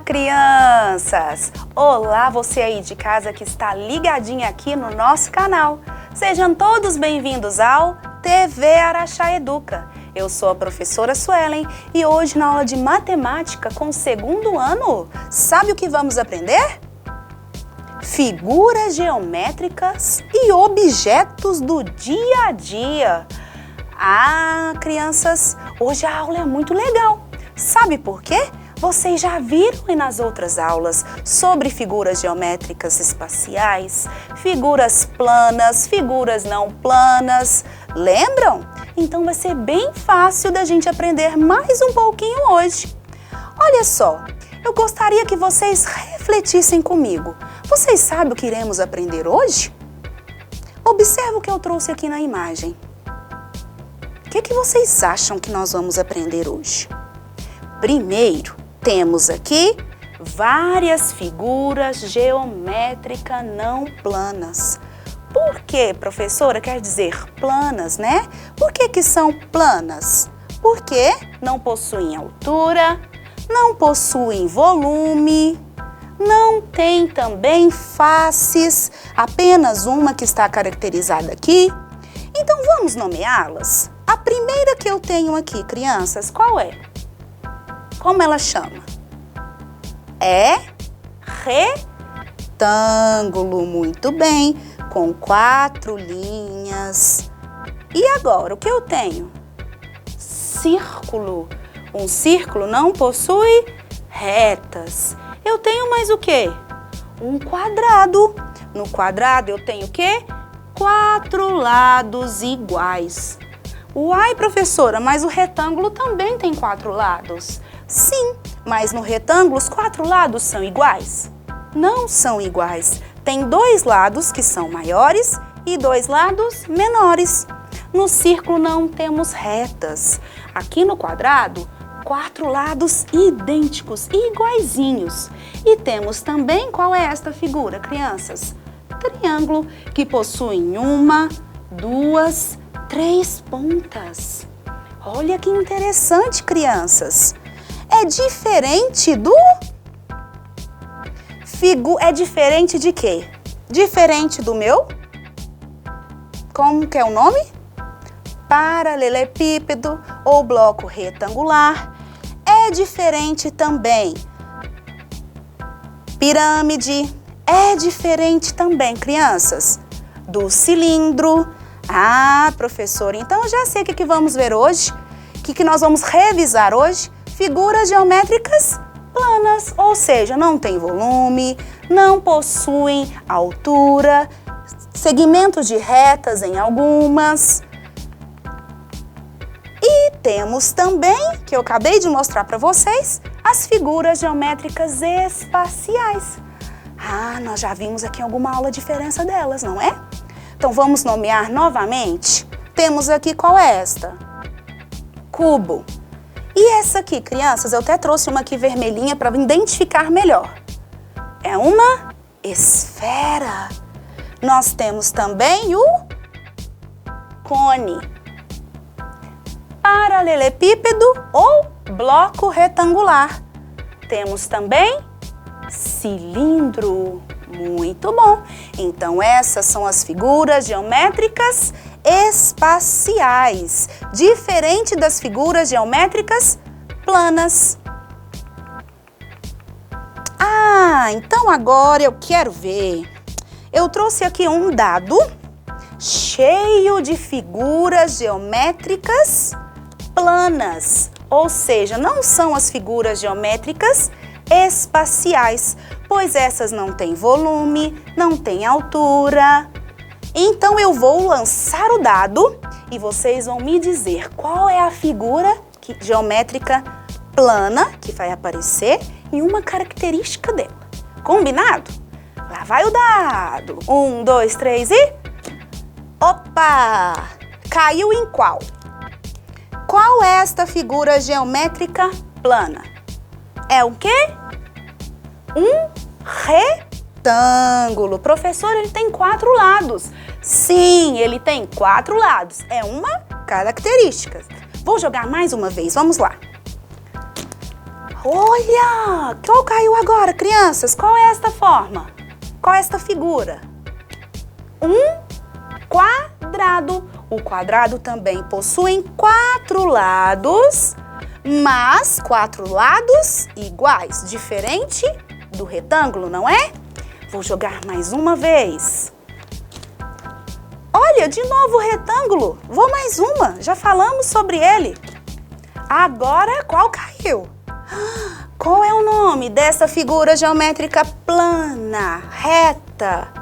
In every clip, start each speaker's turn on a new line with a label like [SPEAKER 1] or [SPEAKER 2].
[SPEAKER 1] crianças! Olá, você aí de casa que está ligadinho aqui no nosso canal. Sejam todos bem-vindos ao TV Araxá Educa. Eu sou a professora Suelen e hoje na aula de matemática com o segundo ano, sabe o que vamos aprender? Figuras geométricas e objetos do dia a dia. Ah, crianças, hoje a aula é muito legal. Sabe por quê? Vocês já viram nas outras aulas sobre figuras geométricas espaciais, figuras planas, figuras não planas. Lembram? Então vai ser bem fácil da gente aprender mais um pouquinho hoje. Olha só, eu gostaria que vocês refletissem comigo. Vocês sabem o que iremos aprender hoje? Observe o que eu trouxe aqui na imagem. O que vocês acham que nós vamos aprender hoje? Primeiro, temos aqui várias figuras geométricas não planas. Por que, professora, quer dizer planas, né? Por que são planas? Porque não possuem altura, não possuem volume, não tem também faces, apenas uma que está caracterizada aqui. Então vamos nomeá-las? A primeira que eu tenho aqui, crianças, qual é? Como ela chama? É retângulo, muito bem, com 4 linhas. E agora, o que eu tenho? Círculo. Um círculo não possui retas. Eu tenho mais o quê? Um quadrado. No quadrado eu tenho o quê? 4 lados iguais. Uai, professora, mas o retângulo também tem 4 lados. Sim, mas no retângulo os 4 lados são iguais? Não são iguais. Tem 2 lados que são maiores e 2 lados menores. No círculo não temos retas. Aqui no quadrado, 4 lados idênticos e iguaizinhos. E temos também, qual é esta figura, crianças? Triângulo, que possui 1, 2, 3 pontas. Olha que interessante, crianças. É diferente do... É diferente de quê? Diferente do meu... Como que é o nome? Paralelepípedo ou bloco retangular. É diferente também. Pirâmide. É diferente também, crianças, do cilindro. Ah, professora, então eu já sei o que vamos ver hoje. O que nós vamos revisar hoje? Figuras geométricas planas, ou seja, não tem volume, não possuem altura, segmentos de retas em algumas. E temos também, que eu acabei de mostrar para vocês, as figuras geométricas espaciais. Ah, nós já vimos aqui em alguma aula a diferença delas, não é? Então vamos nomear novamente. Temos aqui, qual é esta? Cubo. E essa aqui, crianças, eu até trouxe uma aqui vermelhinha para identificar melhor. É uma esfera. Nós temos também o cone. Paralelepípedo ou bloco retangular. Temos também cilindro. Muito bom. Então essas são as figuras geométricas espaciais, diferente das figuras geométricas planas. Ah, então agora eu quero ver. Eu trouxe aqui um dado cheio de figuras geométricas planas, ou seja, não são as figuras geométricas espaciais, pois essas não têm volume, não têm altura. Então eu vou lançar o dado e vocês vão me dizer qual é a figura geométrica plana que vai aparecer e uma característica dela. Combinado? Lá vai o dado. 1, 2, 3 e... Opa! Caiu em qual? Qual é esta figura geométrica plana? É o quê? Um retângulo. Professor, ele tem 4 lados. Sim, ele tem 4 lados. É uma característica. Vou jogar mais uma vez. Vamos lá. Olha! Qual caiu agora, crianças? Qual é esta forma? Qual é esta figura? Um quadrado. O quadrado também possui 4 lados, mas 4 lados iguais, diferente do retângulo, não é? Vou jogar mais uma vez. Olha, de novo o retângulo. Vou mais uma, já falamos sobre ele. Agora, qual caiu? Qual é o nome dessa figura geométrica plana, reta?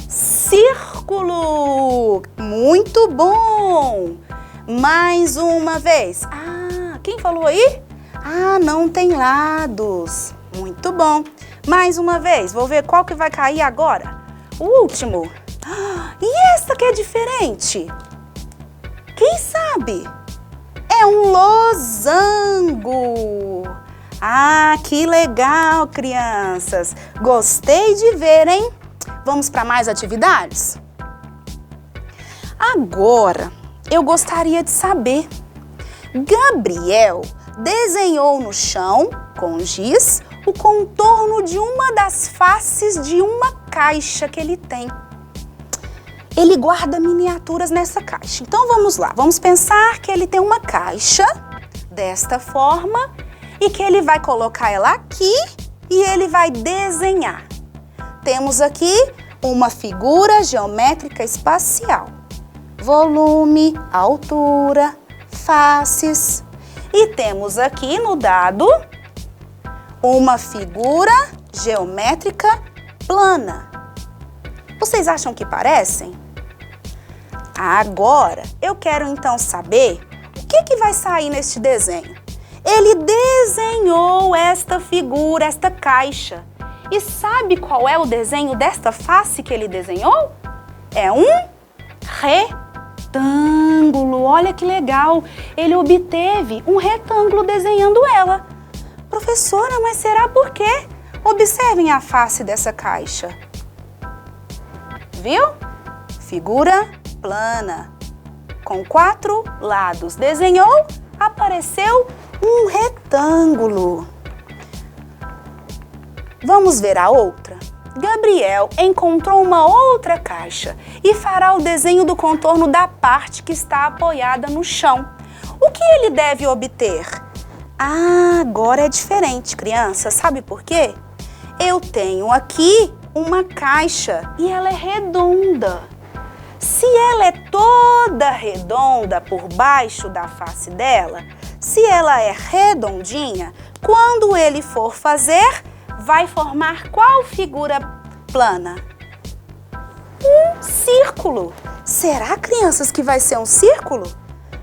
[SPEAKER 1] Círculo! Muito bom! Mais uma vez. Ah, quem falou aí? Ah, não tem lados. Muito bom. Mais uma vez. Vou ver qual que vai cair agora. O último. E essa que é diferente? Quem sabe? É um losango. Ah, que legal, crianças. Gostei de ver, hein? Vamos para mais atividades? Agora, eu gostaria de saber. Gabriel desenhou no chão, com giz, o contorno de uma das faces de uma caixa que ele tem. Ele guarda miniaturas nessa caixa. Então, vamos lá. Vamos pensar que ele tem uma caixa desta forma e que ele vai colocar ela aqui e ele vai desenhar. Temos aqui uma figura geométrica espacial. Volume, altura, faces. E temos aqui no dado uma figura geométrica plana. Vocês acham que parecem? Agora, eu quero então saber o que vai sair neste desenho. Ele desenhou esta figura, esta caixa. E sabe qual é o desenho desta face que ele desenhou? É um retângulo. Olha que legal! Ele obteve um retângulo desenhando ela. Professora, mas será por quê? Observem a face dessa caixa. Viu? Figura plana, com 4 lados. Desenhou, apareceu um retângulo. Vamos ver a outra? Gabriel encontrou uma outra caixa e fará o desenho do contorno da parte que está apoiada no chão. O que ele deve obter? Ah, agora é diferente, criança. Sabe por quê? Eu tenho aqui uma caixa e ela é redonda. Se ela é toda redonda por baixo da face dela, se ela é redondinha, quando ele for fazer, vai formar qual figura plana? Um círculo. Será, crianças, que vai ser um círculo?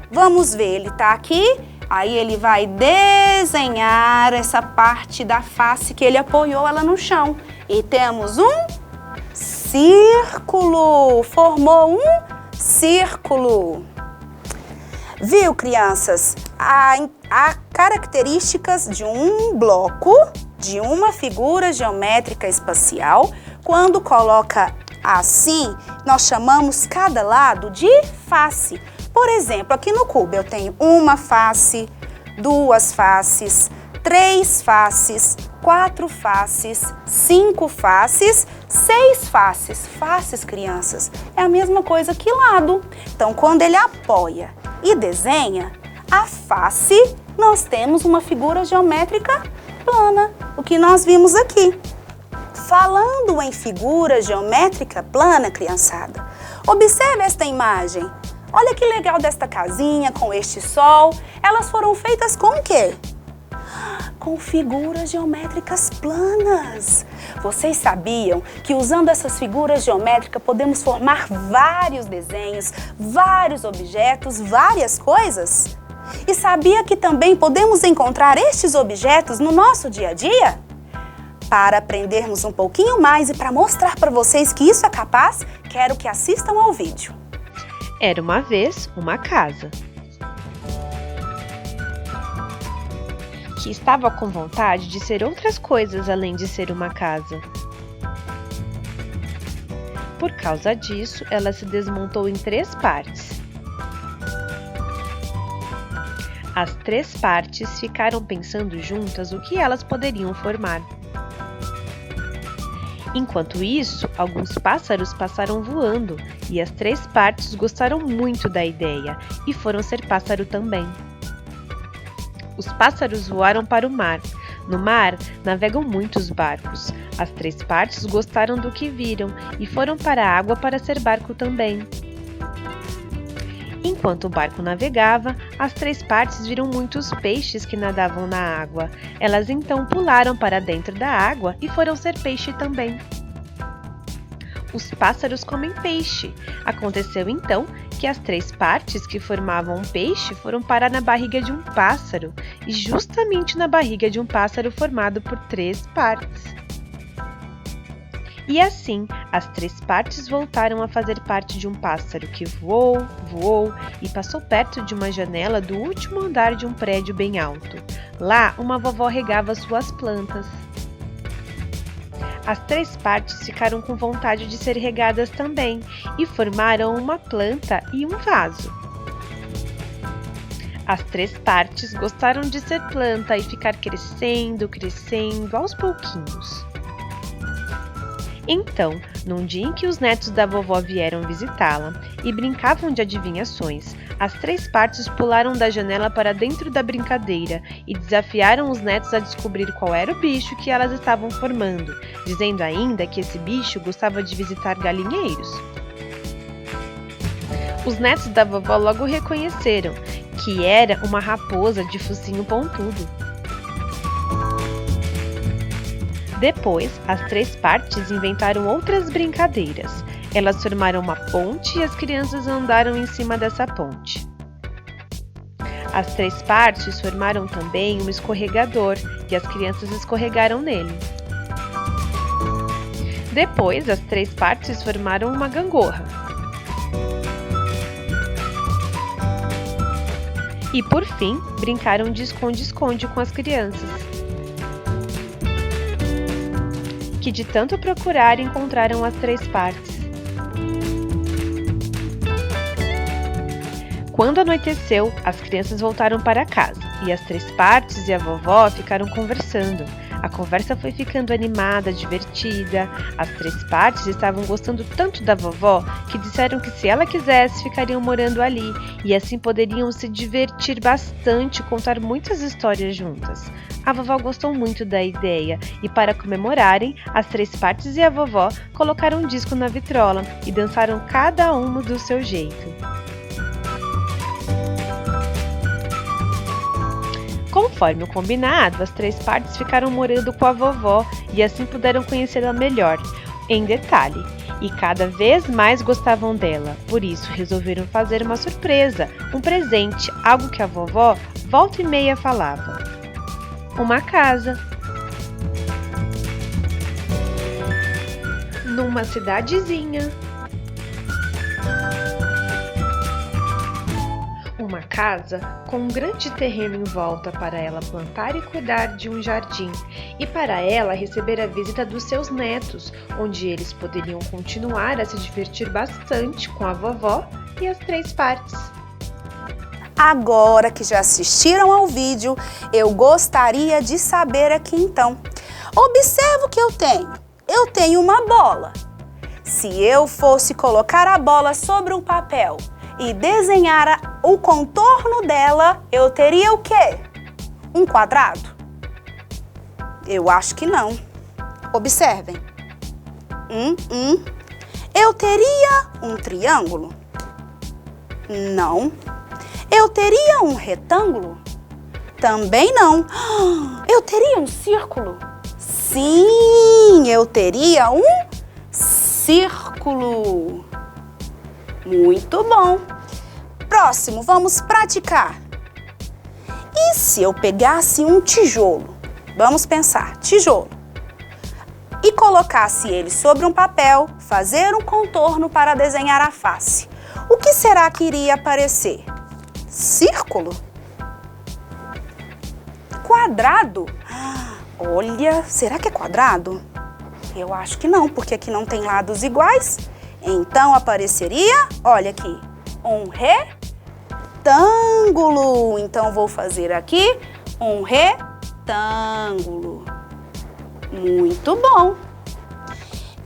[SPEAKER 1] Vamos ver, ele tá aqui, aí ele vai desenhar essa parte da face que ele apoiou ela no chão. E temos um círculo. Formou um círculo. Viu, crianças? Há características de um bloco, de uma figura geométrica espacial. Quando coloca assim, nós chamamos cada lado de face. Por exemplo, aqui no cubo eu tenho uma face, 2 faces, 3 faces, 4 faces, 5 faces, 6 faces. Faces, crianças, é a mesma coisa que lado. Então, quando ele apoia e desenha a face, nós temos uma figura geométrica plana, o que nós vimos aqui. Falando em figura geométrica plana, criançada, observe esta imagem. Olha que legal desta casinha com este sol. Elas foram feitas com o quê? Com figuras geométricas planas. Vocês sabiam que usando essas figuras geométricas podemos formar vários desenhos, vários objetos, várias coisas? E sabia que também podemos encontrar estes objetos no nosso dia a dia? Para aprendermos um pouquinho mais e para mostrar para vocês que isso é capaz, quero que assistam ao vídeo.
[SPEAKER 2] Era uma vez uma casa que estava com vontade de ser outras coisas além de ser uma casa. Por causa disso, ela se desmontou em 3 partes. As 3 partes ficaram pensando juntas o que elas poderiam formar. Enquanto isso, alguns pássaros passaram voando e as 3 partes gostaram muito da ideia e foram ser pássaro também. Os pássaros voaram para o mar. No mar, navegam muitos barcos. As 3 partes gostaram do que viram e foram para a água para ser barco também. Enquanto o barco navegava, as 3 partes viram muitos peixes que nadavam na água. Elas então pularam para dentro da água e foram ser peixe também. Os pássaros comem peixe. Aconteceu então que as 3 partes que formavam um peixe foram parar na barriga de um pássaro, e justamente na barriga de um pássaro formado por 3 partes. E assim, as 3 partes voltaram a fazer parte de um pássaro que voou, voou e passou perto de uma janela do último andar de um prédio bem alto. Lá, uma vovó regava suas plantas. As 3 partes ficaram com vontade de ser regadas também e formaram uma planta e um vaso. As 3 partes gostaram de ser planta e ficar crescendo, crescendo aos pouquinhos. Então, num dia em que os netos da vovó vieram visitá-la e brincavam de adivinhações, as 3 partes pularam da janela para dentro da brincadeira e desafiaram os netos a descobrir qual era o bicho que elas estavam formando, dizendo ainda que esse bicho gostava de visitar galinheiros. Os netos da vovó logo reconheceram que era uma raposa de focinho pontudo. Depois, as 3 partes inventaram outras brincadeiras. Elas formaram uma ponte e as crianças andaram em cima dessa ponte. As 3 partes formaram também um escorregador e as crianças escorregaram nele. Depois, as 3 partes formaram uma gangorra. E por fim, brincaram de esconde-esconde com as crianças, que de tanto procurar encontraram as 3 partes. Quando anoiteceu, as crianças voltaram para casa e as 3 partes e a vovó ficaram conversando. A conversa foi ficando animada, divertida. As 3 partes estavam gostando tanto da vovó que disseram que se ela quisesse ficariam morando ali e assim poderiam se divertir bastante e contar muitas histórias juntas. A vovó gostou muito da ideia e para comemorarem, as 3 partes e a vovó colocaram um disco na vitrola e dançaram cada uma do seu jeito. Conforme o combinado, as 3 partes ficaram morando com a vovó e assim puderam conhecê-la melhor, em detalhe, e cada vez mais gostavam dela. Por isso, resolveram fazer uma surpresa, um presente, algo que a vovó volta e meia falava. Uma casa. Numa cidadezinha. Uma casa com um grande terreno em volta para ela plantar e cuidar de um jardim, e para ela receber a visita dos seus netos, onde eles poderiam continuar a se divertir bastante com a vovó e as 3 partes.
[SPEAKER 1] Agora que já assistiram ao vídeo, eu gostaria de saber aqui então. Observa o que eu tenho. Eu tenho uma bola. Se eu fosse colocar a bola sobre um papel e desenhar o contorno dela, eu teria o quê? Um quadrado? Eu acho que não. Observem. Eu teria um triângulo? Não. Eu teria um retângulo? Também não. Eu teria um círculo? Sim, eu teria um círculo. Muito bom. Próximo, vamos praticar. E se eu pegasse um tijolo? Vamos pensar, tijolo. E colocasse ele sobre um papel, fazer um contorno para desenhar a face. O que será que iria aparecer? Círculo? Quadrado? Olha, será que é quadrado? Eu acho que não, porque aqui não tem lados iguais. Então apareceria, olha aqui, um retângulo. Então, vou fazer aqui um retângulo. Muito bom.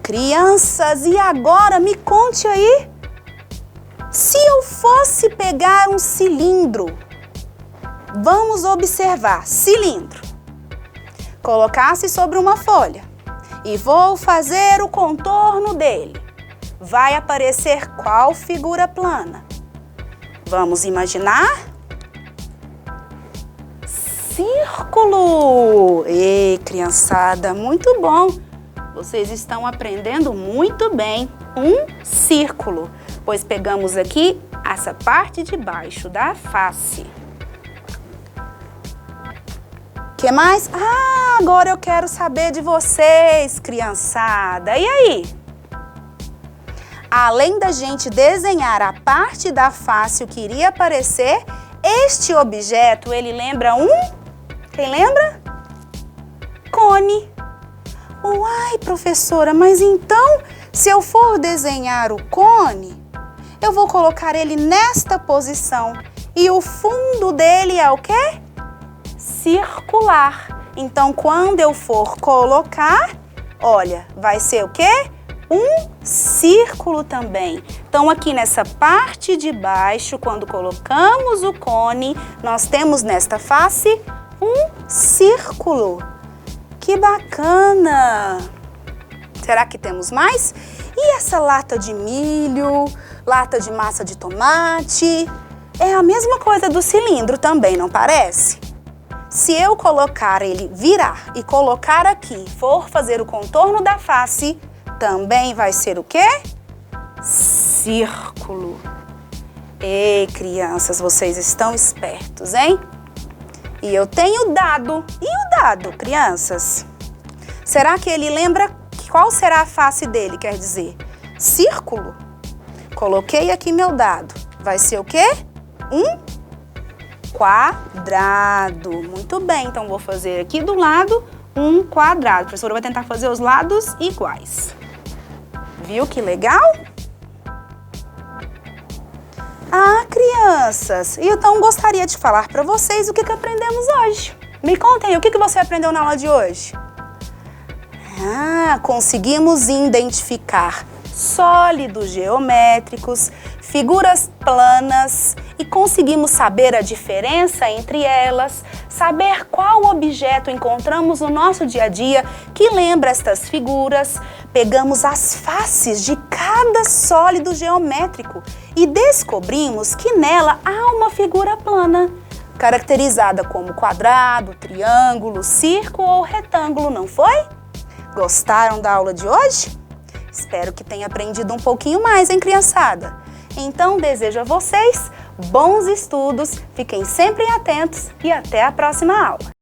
[SPEAKER 1] Crianças, e agora me conte aí, se eu fosse pegar um cilindro, vamos observar, cilindro, colocasse sobre uma folha e vou fazer o contorno dele, vai aparecer qual figura plana? Vamos imaginar? Círculo! Ei, criançada, muito bom! Vocês estão aprendendo muito bem. Um círculo, pois pegamos aqui essa parte de baixo da face. Que mais? Ah, agora eu quero saber de vocês, criançada. E aí? Além da gente desenhar a parte da face que iria aparecer, este objeto, ele lembra um... Quem lembra? Cone. Uai, professora, mas então, se eu for desenhar o cone, eu vou colocar ele nesta posição. E o fundo dele é o quê? Circular. Então, quando eu for colocar, olha, vai ser o quê? Um círculo também. Então, aqui nessa parte de baixo, quando colocamos o cone, nós temos nesta face um círculo. Que bacana! Será que temos mais? E essa lata de milho, lata de massa de tomate? É a mesma coisa do cilindro também, não parece? Se eu colocar ele, virar e colocar aqui, for fazer o contorno da face, também vai ser o quê? Círculo. Ei, crianças, vocês estão espertos, hein? E eu tenho dado. E o dado, crianças? Será que ele lembra qual será a face dele, quer dizer? Círculo. Coloquei aqui meu dado. Vai ser o quê? Um quadrado. Muito bem, então vou fazer aqui do lado um quadrado. A professora vai tentar fazer os lados iguais. Viu que legal? Ah, crianças, e então gostaria de falar para vocês o que aprendemos hoje. Me contem, o que você aprendeu na aula de hoje? Ah, conseguimos identificar sólidos geométricos, figuras planas e conseguimos saber a diferença entre elas, saber qual objeto encontramos no nosso dia a dia que lembra estas figuras. Pegamos as faces de cada sólido geométrico e descobrimos que nela há uma figura plana, caracterizada como quadrado, triângulo, círculo ou retângulo, não foi? Gostaram da aula de hoje? Espero que tenha aprendido um pouquinho mais, hein, criançada? Então, desejo a vocês bons estudos, fiquem sempre atentos e até a próxima aula.